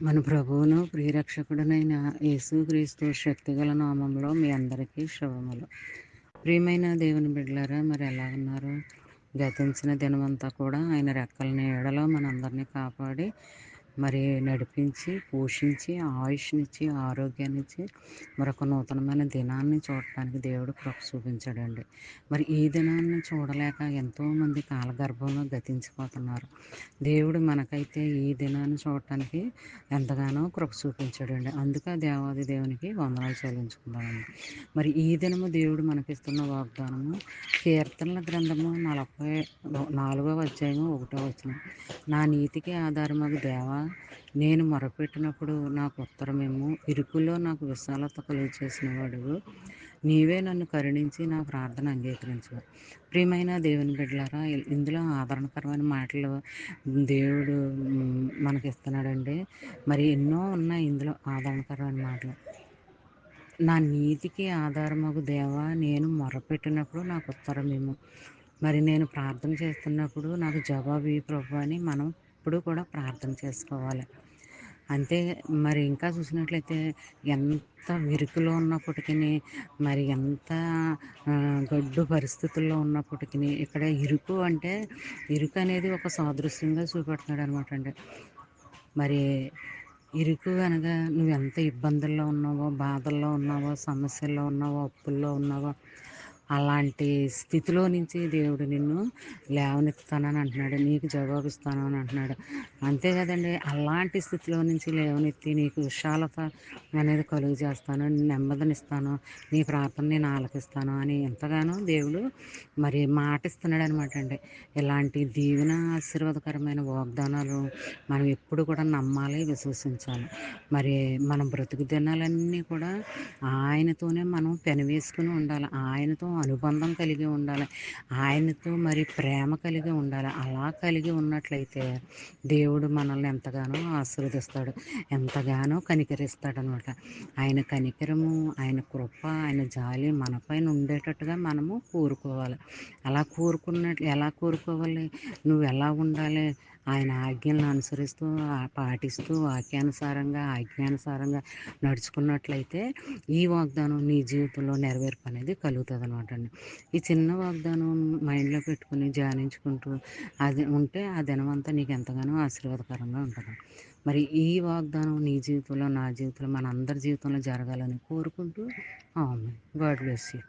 మన ప్రభువును ప్రియరక్షకుడునైన యేసుక్రీస్తు శక్తిగల నామంలో మీ అందరికీ శుభములు. ప్రియమైన దేవుని బిడ్డలారా, మరి ఎలా ఉన్నారు? గతించిన దినమంతా కూడా ఆయన రెక్కల నీడలో మనందరినీ కాపాడి మరి నడిపించి, పోషించి, ఆయుష్నిచ్చి, ఆరోగ్యాన్నిచ్చి మరొక నూతనమైన దినాన్ని చూడటానికి దేవుడు కృప చూపించాడండి. మరి ఈ దినాన్ని చూడలేక ఎంతోమంది కాలగర్భంలో గతించిపోతున్నారు. దేవుడు మనకైతే ఈ దినాన్ని చూడటానికి ఎంతగానో కృప చూపించాడండి. అందుకే దేవాది దేవునికి వందనాలు చెల్లించుకుందామండి. మరి ఈ దినము దేవుడు మనకిస్తున్న వాగ్దానము కీర్తనల గ్రంథము 44వ అధ్యాయము 1వ వచనం. నా నీతికి ఆధారమగు దేవా, నేను మొరపెట్టినప్పుడు నాకు ఉత్తరమిమ్ము. ఇరుకులో నాకు విశాలత కలుగ చేసిన వాడువు. నీవే నన్ను కరుణించి నా ప్రార్థన అంగీకరించు. ప్రియమైన దేవుని బిడ్డలారా, ఇందులో ఆదరణకరమైన మాటలు దేవుడు మనకిస్తున్నాడండి. మరి ఎన్నో ఉన్నాయి ఇందులో ఆదరణకరమైన మాటలు. నా నీతికి ఆధారమగు దేవా, నేను మొరపెట్టినప్పుడు నాకు ఉత్తరమిమ్ము. మరి నేను ప్రార్థన చేస్తున్నప్పుడు నాకు జవాబు ఇయ్యి ప్రభువా అని మనం ఇప్పుడు కూడా ప్రార్థన చేసుకోవాలి. అంతే. మరి ఇంకా చూసినట్లయితే ఎంత విరుకులో ఉన్నప్పటికీ, మరి ఎంత గడ్డు పరిస్థితుల్లో ఉన్నప్పటికీ, ఇక్కడ ఇరుకు అంటే ఇరుకు అనేది ఒక సాదృశ్యంగా చూపెడుతున్నాడు అనమాట అండి. మరి ఇరుకు అనగా నువ్వు ఎంత ఇబ్బందుల్లో ఉన్నావో, బాధల్లో ఉన్నావో, సమస్యల్లో ఉన్నావో, అప్పుల్లో ఉన్నావో, అలాంటి స్థితిలో నుంచి దేవుడు నిన్ను లేవనెత్తుతానని అంటున్నాడు. నీకు జవాబిస్తాను అని అంటున్నాడు. అంతే కదండి. అలాంటి స్థితిలో నుంచి లేవనెత్తి నీకు విశాలత అనేది కలుగు చేస్తాను, నెమ్మదినిస్తాను, నీ ప్రార్థన నేను ఆలకిస్తాను అని ఎంతగానో దేవుడు మరి మాటిస్తున్నాడు అనమాట అండి. ఇలాంటి దీవెన ఆశీర్వాదకరమైన వాగ్దానాలు మనం ఎప్పుడు కూడా నమ్మాలి, విశ్వసించాలి. మరి మన బ్రతుకు దినాలన్నీ కూడా ఆయనతోనే మనం పెనవేసుకుని ఉండాలి. ఆయనతో అనుబంధం కలిగి ఉండాలి. ఆయనతో మరి ప్రేమ కలిగి ఉండాలి. అలా కలిగి ఉన్నట్లయితే దేవుడు మనల్ని ఎంతగానో ఆశీర్వదిస్తాడు, ఎంతగానో కనికరిస్తాడనమాట. ఆయన కనికరము, ఆయన కృప, ఆయన జాలి మనపైన ఉండేటట్టుగా మనము కోరుకోవాలి. ఎలా కోరుకోవాలి? నువ్వు ఎలా ఉండాలి? ఆయన ఆజ్ఞలను అనుసరిస్తూ, పాటిస్తూ, వాక్యానుసారంగా, ఆజ్ఞానుసారంగా నడుచుకున్నట్లయితే ఈ వాగ్దానం నీ జీవితంలో నెరవేర్పు అనేది కలుగుతుంది అనమాట అండి. ఈ చిన్న వాగ్దానం మైండ్లో పెట్టుకుని ధ్యానించుకుంటూ అది ఉంటే ఆ దినమంతా నీకు ఎంతగానో ఆశీర్వాదకరంగా ఉంటుంది. మరి ఈ వాగ్దానం నీ జీవితంలో, నా జీవితంలో, మన అందరి జీవితంలో జరగాలని కోరుకుంటూ ఆమేన్. God bless you.